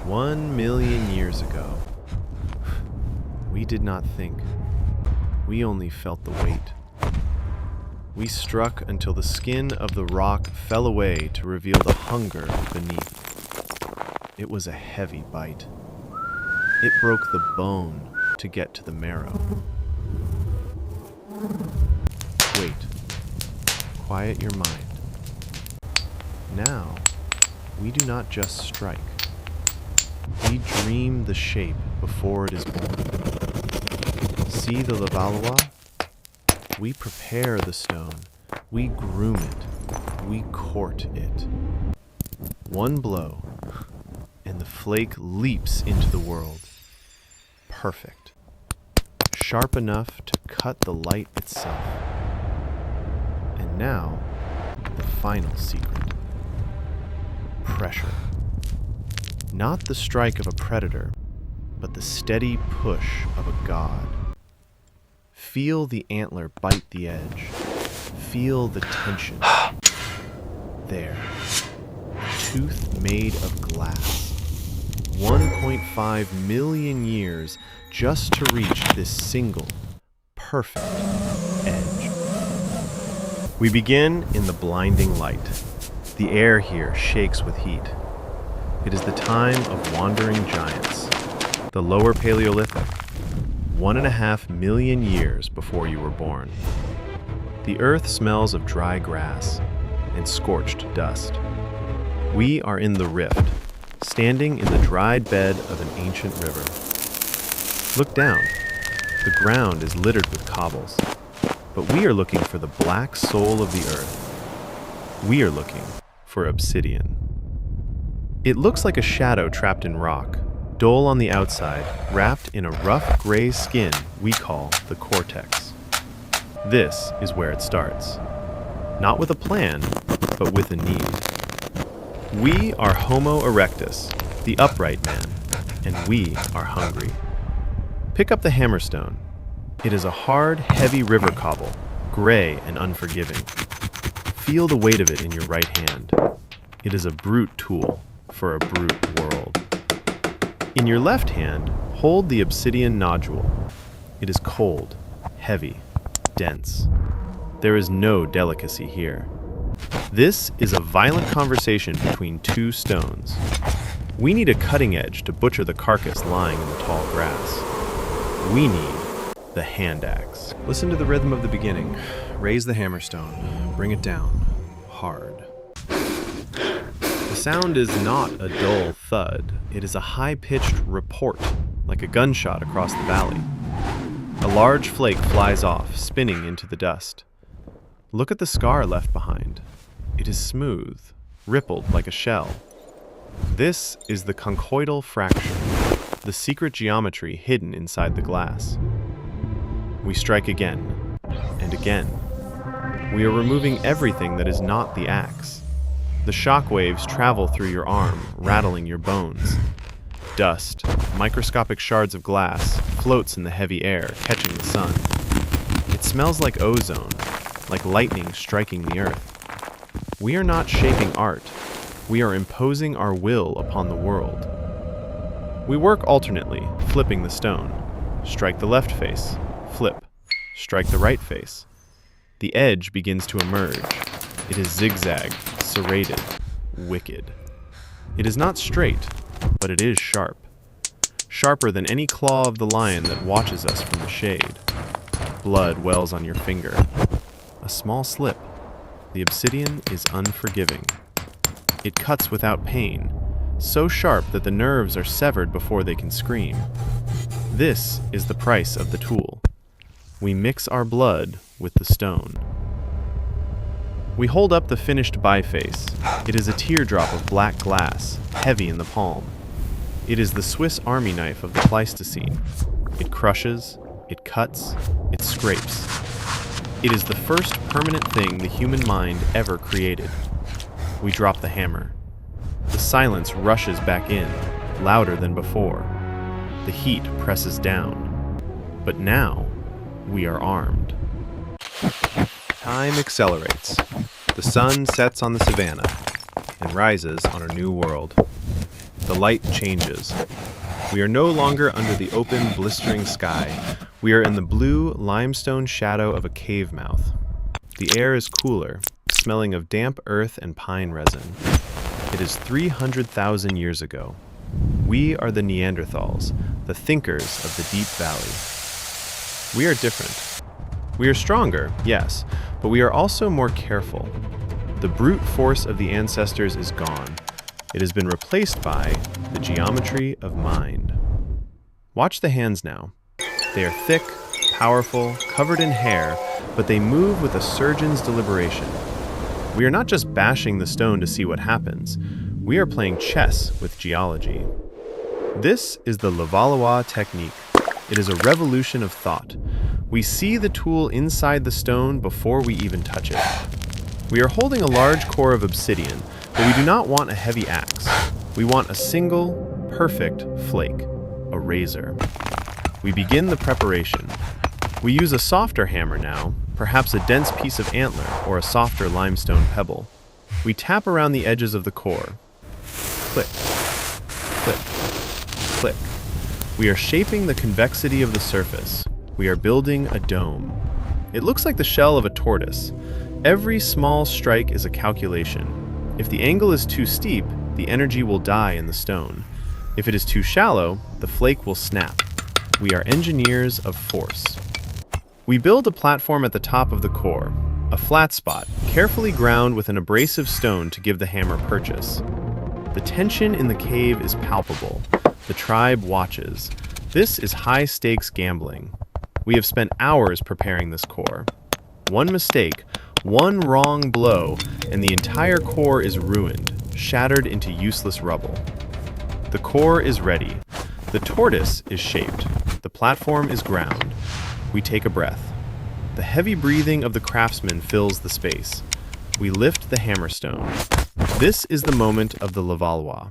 1,000,000 years ago. We did not think. We only felt the weight. We struck until the skin of the rock fell away to reveal the hunger beneath. It was a heavy bite. It broke the bone to get to the marrow. Wait. Quiet your mind. Now, we do not just strike. We dream the shape before it is born. See the Levallois? We prepare the stone. We groom it. We court it. One blow, and the flake leaps into the world. Perfect. Sharp enough to cut the light itself. And now, the final secret. Pressure. Not the strike of a predator, but the steady push of a god. Feel the antler bite the edge. Feel the tension. There. A tooth made of glass. 1.5 million years just to reach this single, perfect edge. We begin in the blinding light. The air here shakes with heat. It is the time of wandering giants, the lower Paleolithic, 1.5 million years before you were born. The earth smells of dry grass and scorched dust. We are in the rift, standing in the dried bed of an ancient river. Look down. The ground is littered with cobbles, but we are looking for the black soul of the earth. We are looking for obsidian. It looks like a shadow trapped in rock, dull on the outside, wrapped in a rough gray skin we call the cortex. This is where it starts. Not with a plan, but with a need. We are Homo erectus, the upright man, and we are hungry. Pick up the hammerstone. It is a hard, heavy river cobble, gray and unforgiving. Feel the weight of it in your right hand. It is a brute tool for a brute world. In your left hand, hold the obsidian nodule. It is cold, heavy, dense. There is no delicacy here. This is a violent conversation between two stones. We need a cutting edge to butcher the carcass lying in the tall grass. We need the hand axe. Listen to the rhythm of the beginning. Raise the hammerstone. Bring it down. Hard. The sound is not a dull thud. It is a high-pitched report, like a gunshot across the valley. A large flake flies off, spinning into the dust. Look at the scar left behind. It is smooth, rippled like a shell. This is the conchoidal fracture, the secret geometry hidden inside the glass. We strike again, and again. We are removing everything that is not the axe. The shock waves travel through your arm, rattling your bones. Dust, microscopic shards of glass, floats in the heavy air, catching the sun. It smells like ozone, like lightning striking the earth. We are not shaping art. We are imposing our will upon the world. We work alternately, flipping the stone. Strike the left face, flip. Strike the right face. The edge begins to emerge. It is zigzag, serrated, wicked. It is not straight, but it is sharp. Sharper than any claw of the lion that watches us from the shade. Blood wells on your finger. A small slip. The obsidian is unforgiving. It cuts without pain, so sharp that the nerves are severed before they can scream. This is the price of the tool. We mix our blood with the stone. We hold up the finished biface. It is a teardrop of black glass, heavy in the palm. It is the Swiss Army knife of the Pleistocene. It crushes, it cuts, it scrapes. It is the first permanent thing the human mind ever created. We drop the hammer. The silence rushes back in, louder than before. The heat presses down. But now, we are armed. Time accelerates. The sun sets on the savannah and rises on a new world. The light changes. We are no longer under the open, blistering sky. We are in the blue, limestone shadow of a cave mouth. The air is cooler, smelling of damp earth and pine resin. It is 300,000 years ago. We are the Neanderthals, the thinkers of the deep valley. We are different. We are stronger, yes, but we are also more careful. The brute force of the ancestors is gone. It has been replaced by the geometry of mind. Watch the hands now. They are thick, powerful, covered in hair, but they move with a surgeon's deliberation. We are not just bashing the stone to see what happens. We are playing chess with geology. This is the Levallois technique. It is a revolution of thought. We see the tool inside the stone before we even touch it. We are holding a large core of obsidian, but we do not want a heavy axe. We want a single, perfect flake, a razor. We begin the preparation. We use a softer hammer now, perhaps a dense piece of antler or a softer limestone pebble. We tap around the edges of the core. Click, click, click. We are shaping the convexity of the surface. We are building a dome. It looks like the shell of a tortoise. Every small strike is a calculation. If the angle is too steep, the energy will die in the stone. If it is too shallow, the flake will snap. We are engineers of force. We build a platform at the top of the core, a flat spot, carefully ground with an abrasive stone to give the hammer purchase. The tension in the cave is palpable. The tribe watches. This is high-stakes gambling. We have spent hours preparing this core. One mistake, one wrong blow, and the entire core is ruined, shattered into useless rubble. The core is ready. The tortoise is shaped. The platform is ground. We take a breath. The heavy breathing of the craftsman fills the space. We lift the hammerstone. This is the moment of the Levallois.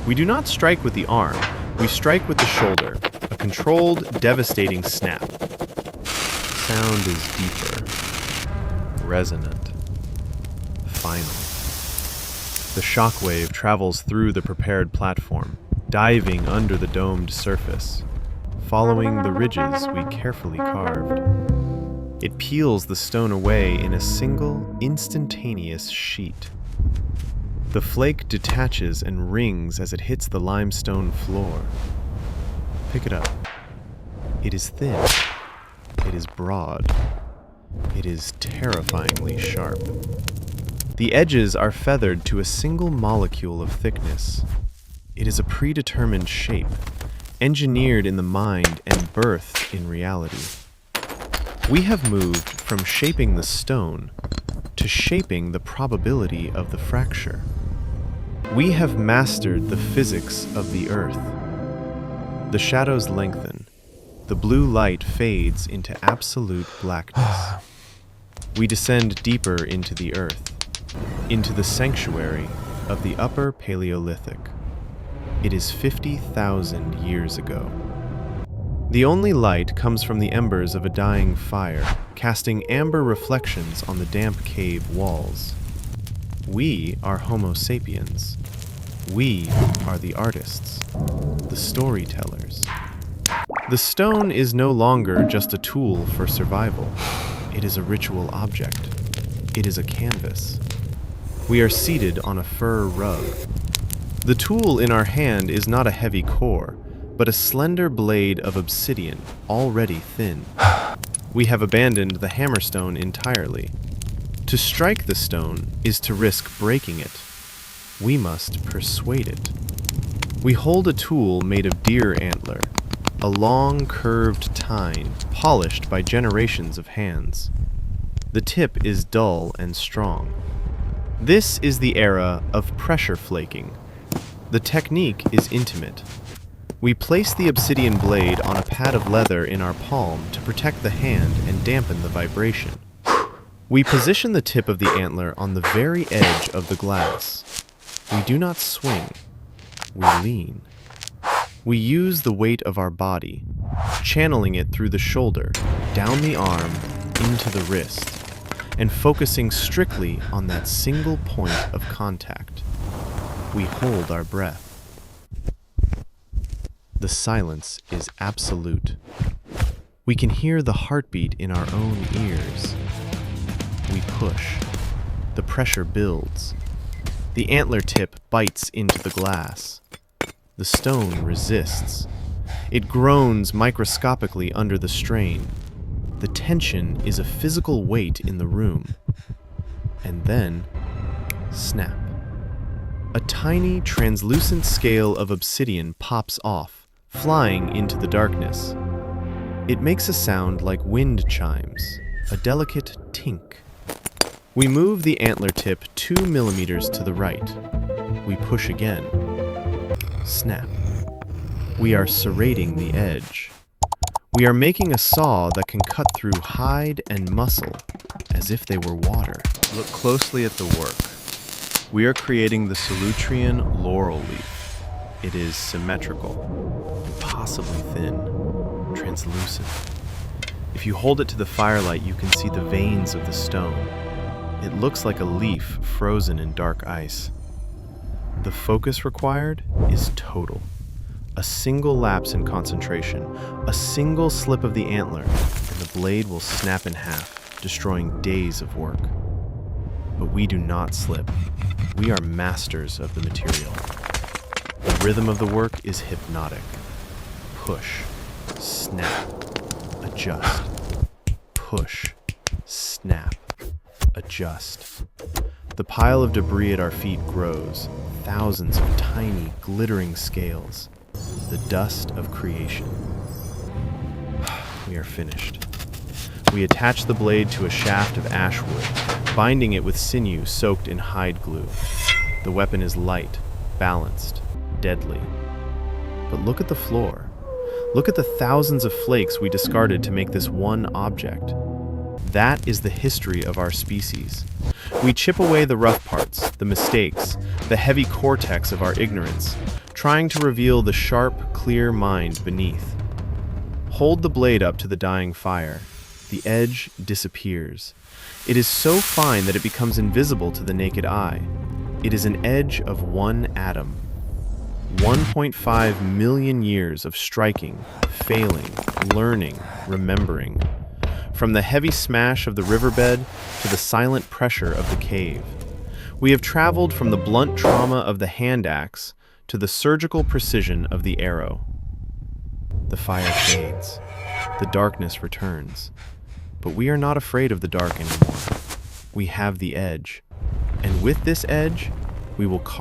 We do not strike with the arm. We strike with the shoulder, a controlled, devastating snap. Sound is deeper, resonant, final. The shockwave travels through the prepared platform, diving under the domed surface, following the ridges we carefully carved. It peels the stone away in a single, instantaneous sheet. The flake detaches and rings as it hits the limestone floor. Pick it up. It is thin. It is broad. It is terrifyingly sharp. The edges are feathered to a single molecule of thickness. It is a predetermined shape, engineered in the mind and birthed in reality. We have moved from shaping the stone to shaping the probability of the fracture. We have mastered the physics of the earth. The shadows lengthen. The blue light fades into absolute blackness. We descend deeper into the earth, into the sanctuary of the Upper Paleolithic. It is 50,000 years ago. The only light comes from the embers of a dying fire, casting amber reflections on the damp cave walls. We are Homo sapiens. We are the artists, the storytellers. The stone is no longer just a tool for survival. It is a ritual object. It is a canvas. We are seated on a fur rug. The tool in our hand is not a heavy core, but a slender blade of obsidian, already thin. We have abandoned the hammerstone entirely. To strike the stone is to risk breaking it. We must persuade it. We hold a tool made of deer antler, a long, curved tine, polished by generations of hands. The tip is dull and strong. This is the era of pressure flaking. The technique is intimate. We place the obsidian blade on a pad of leather in our palm to protect the hand and dampen the vibration. We position the tip of the antler on the very edge of the glass. We do not swing. We lean. We use the weight of our body, channeling it through the shoulder, down the arm, into the wrist, and focusing strictly on that single point of contact. We hold our breath. The silence is absolute. We can hear the heartbeat in our own ears. We push. The pressure builds. The antler tip bites into the glass. The stone resists. It groans microscopically under the strain. The tension is a physical weight in the room. And then, snap. A tiny, translucent scale of obsidian pops off, flying into the darkness. It makes a sound like wind chimes, a delicate tink. We move the antler tip 2 millimeters to the right. We push again. Snap. We are serrating the edge. We are making a saw that can cut through hide and muscle as if they were water. Look closely at the work. We are creating the Solutrean laurel leaf. It is symmetrical, impossibly thin, translucent. If you hold it to the firelight, you can see the veins of the stone. It looks like a leaf frozen in dark ice. The focus required is total. A single lapse in concentration, a single slip of the antler, and the blade will snap in half, destroying days of work. But we do not slip. We are masters of the material. The rhythm of the work is hypnotic. Push, snap, adjust. Push, snap, adjust. The pile of debris at our feet grows, thousands of tiny, glittering scales. The dust of creation. We are finished. We attach the blade to a shaft of ash wood, binding it with sinew soaked in hide glue. The weapon is light, balanced, deadly. But look at the floor. Look at the thousands of flakes we discarded to make this one object. That is the history of our species. We chip away the rough parts, the mistakes, the heavy cortex of our ignorance, trying to reveal the sharp, clear mind beneath. Hold the blade up to the dying fire. The edge disappears. It is so fine that it becomes invisible to the naked eye. It is an edge of one atom. 1.5 million years of striking, failing, learning, remembering. From the heavy smash of the riverbed to the silent pressure of the cave. We have traveled from the blunt trauma of the hand axe to the surgical precision of the arrow. The fire fades. The darkness returns. But we are not afraid of the dark anymore. We have the edge. And with this edge, we will carve